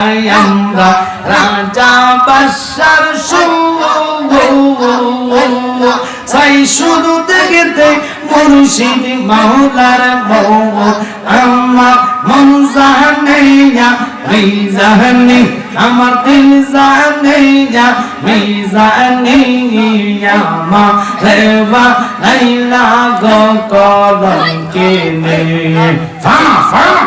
আমরা রাজা বাদশার চাই শুধু দেখতে মুর্শিদ মাওলার বউ আমার মন জানে না মিজানে আমার দিল জানে না মিজানে আমা রেবা লাইলা গো কলঙ্কে নে ফানা ফানা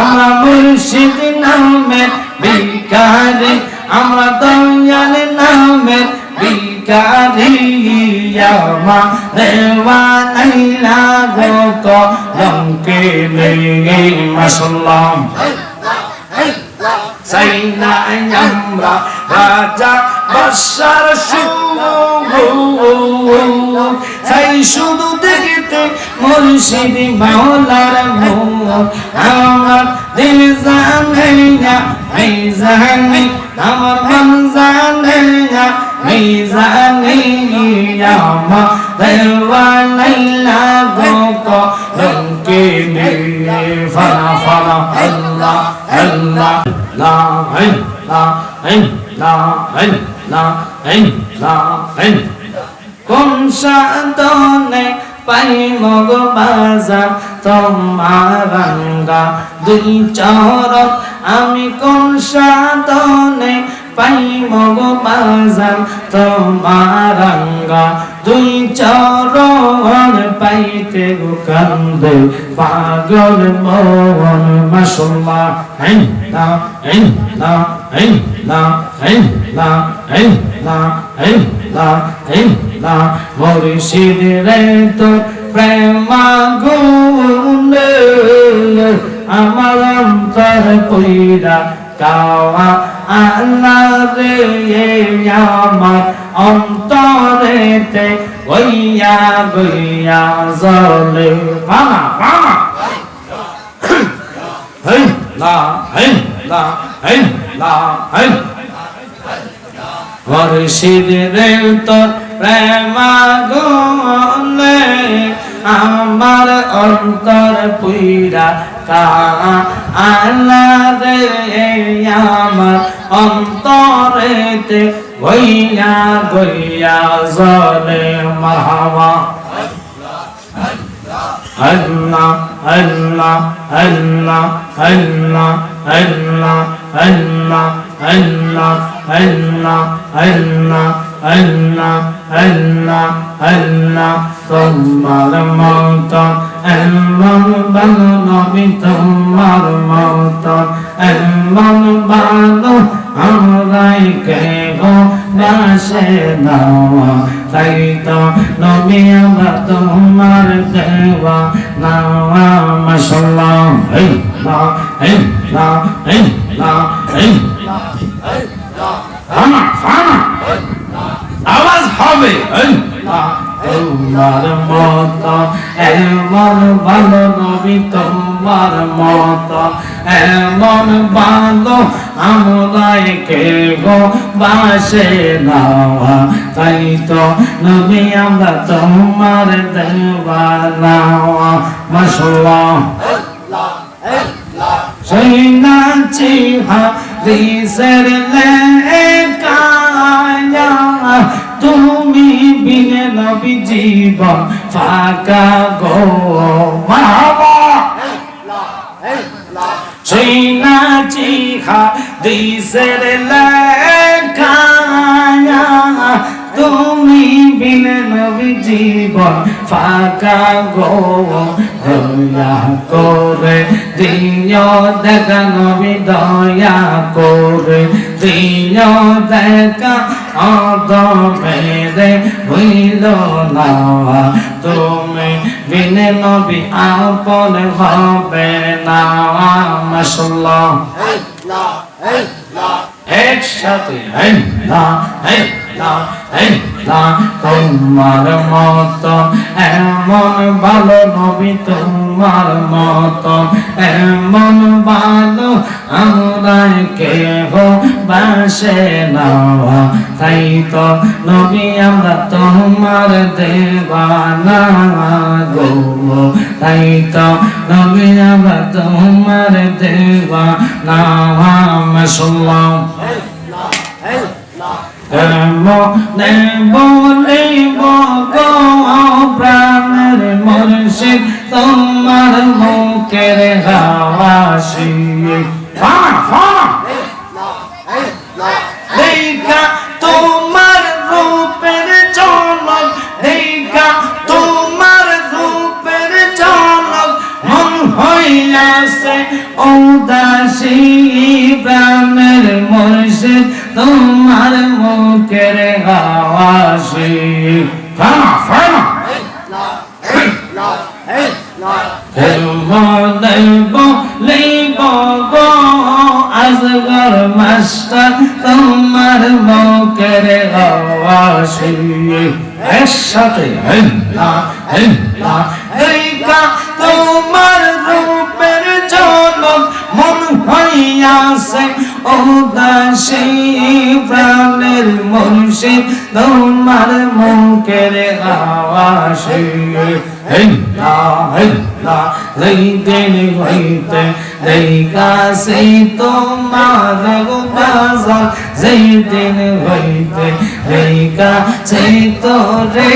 আমরা মুর্শিদ নামে ভিখারি আমরা দয়াল নামে ভিখারি আমা রেওয়া লাইলা গো কলঙ্কে নে মাশাআল্লাহ সাইনা আমরা রাজা বাদশার চাই শুধু দেখতে মুর্শিদ মাওলার বউ আমার দিল জানে না মিজানে আমার মন জানে না মিজানে আমা দেওয়া লাইলা গো কলঙ্কে নে ফানা ফানা আল্লাহ আল্লাহ লা ইলাহা ইল্লাল্লাহ কোন সাধনে পাই মগ বাজার তোমার রঙ্গা দুই চরণ আমি কোন সাধনে পাই মগ বাজার তোমার রঙ্গা দুই চরণ পাইতে কান্দে পাগল মন মাশাআল্লাহ ইল্লাহ ইল্লাহ ইল্লাহ ইল্লাহ ইল্লাহ ইল্লাহ ইল্লাহ মুর্শিদ রে তো প্রেম গুনে আমার অন্তর পইরা কাওয়া আল্লাহ রে আমার অন্তরেতে গইয়া গইয়া জলে ফানা ফানা হেই লা হেই লা হেই লা হেই মুর্শিদ রে তো প্রেম গুনে আমার অন্তর পুইরা কা আল্লাহ রে আমার অন্তরেতে গইয়া গইয়া জলে মারহাবা আল্লাহ আল্লাহ আল্লাহ আল্লাহ আল্লাহ আল্লাহ আল্লাহ আল্লাহ আল্লাহ আল্লাহ আল্লাহ আল্লাহ তোমার মত এমন ভালো নবী তোমার মত এমন ভালো আমরাই কেহ বাসে নাওয়া তাই তো নবী আমরা তোমার দেওয়া নাওয়া মাশাআল্লাহ ইল্লাহ ইল্লাহ ইল্লাহ ইল্লাহ ফানা ফানা আওয়াজ হবে তোমার মত এমন ভালো নবী তোমার মত এমন ভালো আমরাই কেহ বাসে নাওয়া তাই তো নবী আমরা তোমার দেওয়া নাওয়া মাশাআল্লাহ সেই নাচি হাদিসের লেখায়া তুমি বিনে নবী জীবন ফাঁকা গো মারহাবা সেই নাচি হাদিসের লেখায়া তুমি বিনে নবী জীবন ফাঁকা গো দয়া করে দিও দেখা নবী দয়া করে দিও দেখা অদমেরে হইল না তুমি বিনে নবী আপন হবে না মাশাআল্লাহ একসাথে তোমার মত এমন ভালো নবী তোমার মত এমন ভালো আমরা কেহ বাসে না তাই তো নবী আমরা তোমার দেওয়ানা গো তাই তো নবী আমরা তোমার দেওয়ানা মাশাআল্লাহ মনে বলিব গো প্রাণের মুর্শিদ তোমার মুখের হাওয়াসি দেখা তোমার রূপের ঝলক দেখা তোমার রূপের ঝলক মন হইয়াছে উদাসী প্রাণের মুর্শিদ তোমার মুখের হাওয়াসি আজগর মাস্টার তোমার মুখের হাওয়াসি একসাথে তোমার রূপের ঝলক মন হইয়াছে উদাসী প্রাণের মুর্শিদ তোমার মুখের হাওয়াসি দিন হইতে দেখাছে তোমার বাজার যেই দিন হইতে দেখাছে তোরে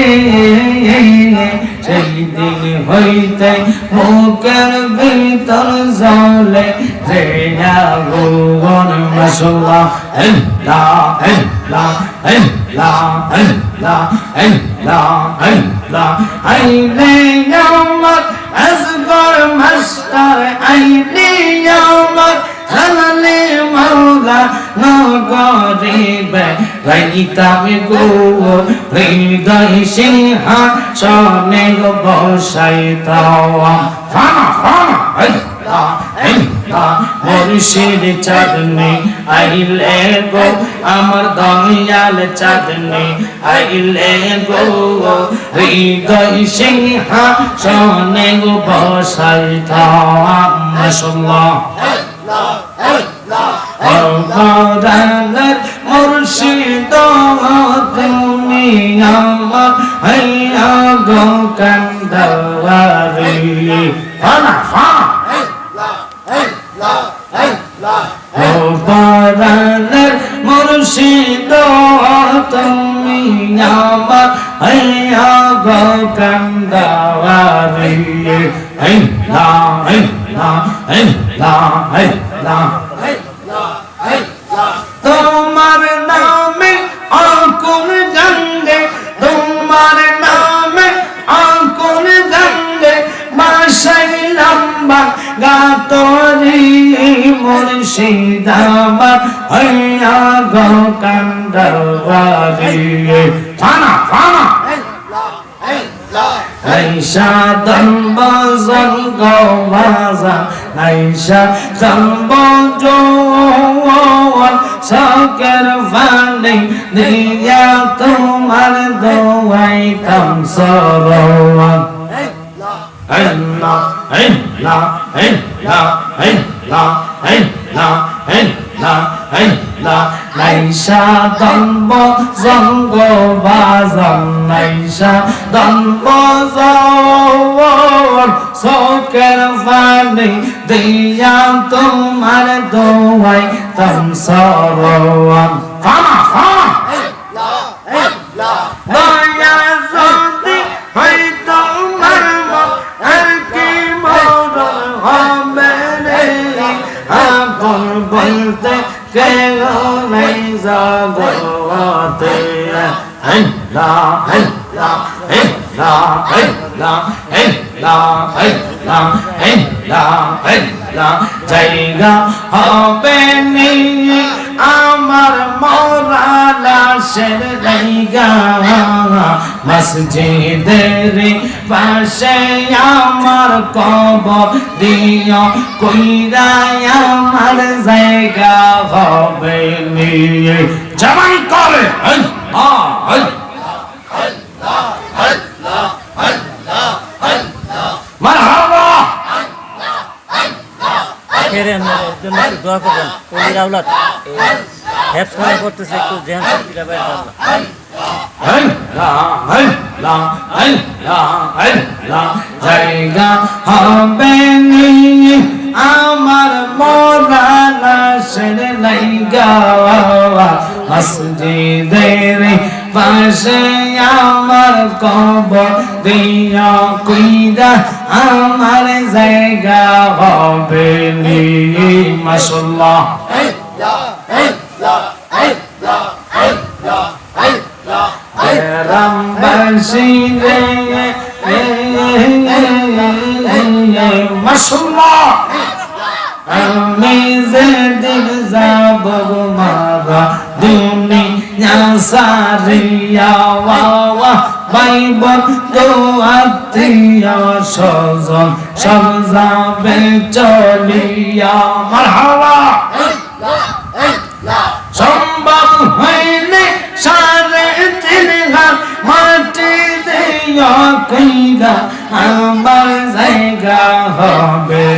সেই দিন হইতে মুখের ভিতর জলে যে আগুন মাশাআল্লাহ আইলে আমার আসগর মাস্টার আইলে আমার জানালে মাওলা নগরিবে রাইতাবে গো হৃদয় সিংহাসনে বসাইতাম মুর্শিদ চাঁদনি আইলে গো আমার দয়াল চাঁদনি আইলে গো হৃদয় সিংহাসনে বসাইতাম মাশাআল্লাহ মুর্শিদ তুমি আমার হইয়া গো কান্দারি পরাণের মুর্শিদ তুমি আমার হইয়া গো কান্দারি তোমার নামে আকুল গঙ্গে তোমার নামে আকুল গঙ্গে বাসাইলাম গাতরি মুর্শিদ আমার হইয়া গো কান্দারি আইসা দম্ব জঙ্গ বাজা আইসা দম্ব জোয়ান সকের ফানি দিয়া তোমার দোয়াই তাম সরওয়ান নাইসা দম্ব জঙ্গ বাজান নাইসা দম্ব জওয়ান সকের ফানি দিয়া তোমার দোয়াই তাম সরওয়ান বলতে কেউ নেই জগতে জায়গা হবে নি আমার মরা লাশের জায়গা মসজিদের পাশে আমার কবর দিও কইরা আমার জায়গা হবে নি জবান করে মারহাবা খেরেন জন্য একটু দোয়া করবেন ওলির আওলাদ হেফজ খানা করতেছে একটু জেহান শক্তিটা বের করবেন জায়গা হবে আমার মোরানা সের লাইগা মসজিদের পাশে আমার কবর দিয়া কইরা আমার জায়গা হবে নি মাশাআল্লাহ রামবাসী রে মাশাআল্লাহ আমি যেদিন যাব মারা দুনিয়া সারিয়া ওয়া ভাই বন্ধু আত্মীয় স্বজন সব যাবে চলিয়া মারহাবা সম্ভব হইলে সাড়ে 3 হাত মাটি দিয়া কইরা আমার জায়গা হবে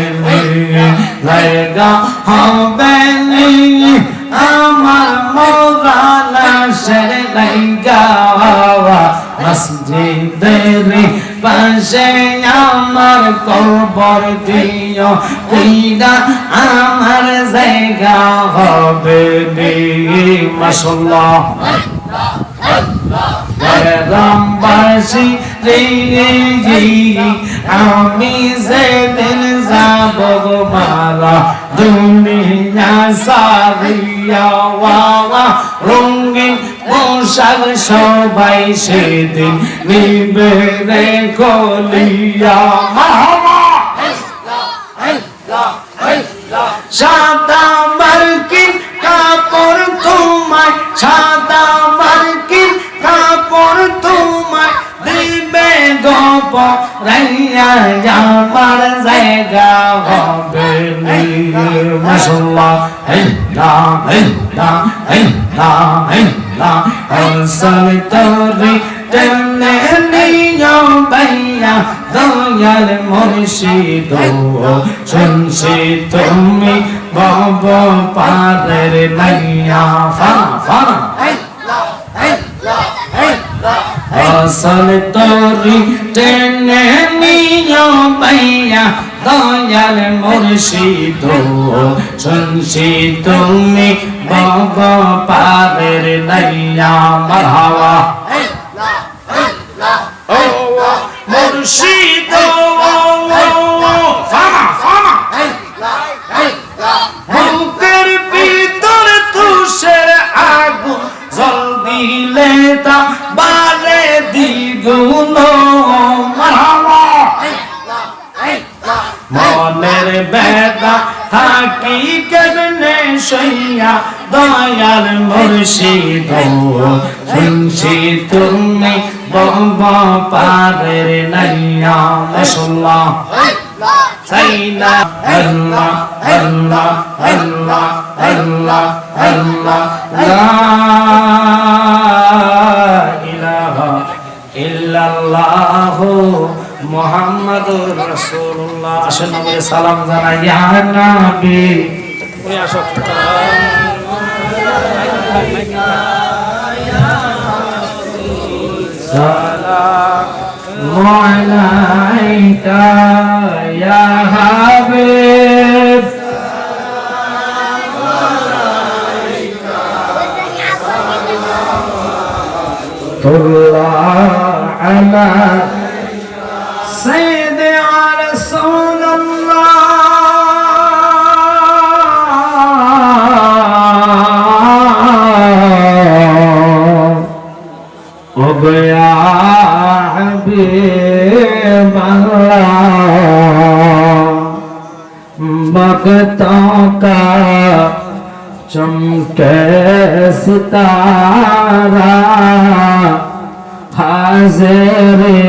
জায়গা হবে আমার মোরালা সের লাইগা মসজিদের পাশে আমার কবর দিও কইরা আমার জায়গা হবে নি মাশাআল্লাহ রামবাসী রে আমি যেদিন যাব মারা দুনিয়া সারিয়া ওয়া রঙিন পোশাক সবাই সেদিন নিবে রে কলিয়া মারহাবা সাদা মার্কিন কাপড় তোমায় সাদা মার্কিন কাপড় তোমায় দিবে গপ রাইয়া আমার জায়গা হবে নি মাশাআল্লাহ হাসান তোরে তেনে নিয়া ভাইয়া দয়াল মুর্শিদ শুনছি তুমি বাব পারের নাইয়া ফানা ফানা হাসান তোরে তেনে নিয়া ভাইয়া দয়াল মুর্শিদ শুনছি তুমি বাব পারের নাইয়া মারহাবা মুর্শিদ ফানা ফানা বুকের ভিতর তুষের আগুন জল দিলে তা বারে দ্বিগুণ মারহাবা মনের বেদা থাকি কেমনে সইয়া দয়াল মুর্শিদ শুনছি তুমি বাবা পারের নাইয়া মাশাআল্লাহ সাইনা আল্লাহ আল্লাহ আল্লাহ আল্লাহ আল্লাহ লা ইলাহা ইল্লাল্লাহু মুহাম্মাদুর রাসূলুল্লাহ আসেন নবীর সালাম জানাই ইয়া নবী ওই আসো সালাম আলাইকা ইয়া হাবিব সালাম আলা سيد رسول الله وبيا حبيب الله वक्तों का चमके सितारा हाज़िरी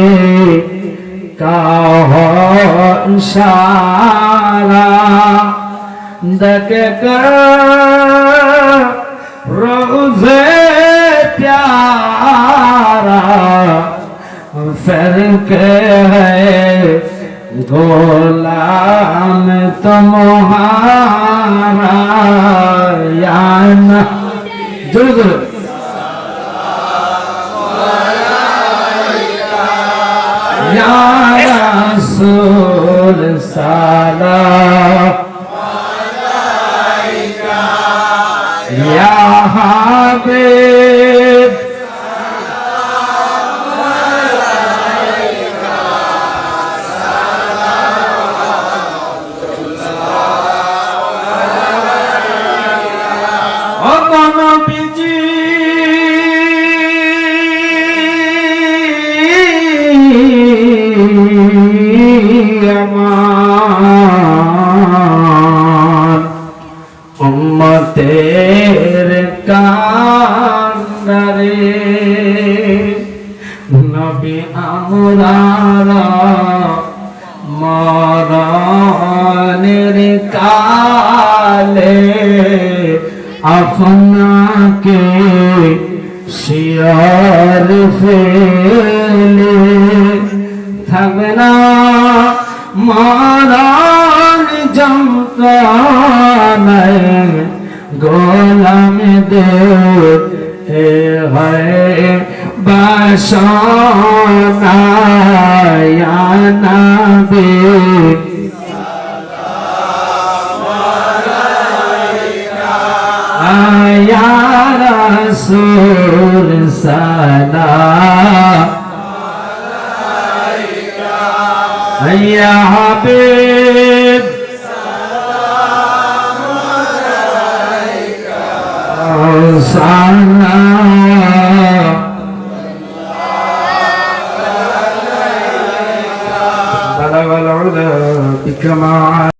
का हो इशारा देख कर रोज़े प्यारा फिर के है गोलाम तुम्हारा या ना जुड़ या रसूल सलाम या हबीब ओ नबीजी अमान उम्मतेर कांदरे नबी আমরারা মরণের কালে আপনাকে শিয়র ফেলে থাকবে না মরণ যন্ত্রণায় গোলাম দেব এ হয় বাসনা ইয়া নবী या रसूल सलाम या हबीब सलाम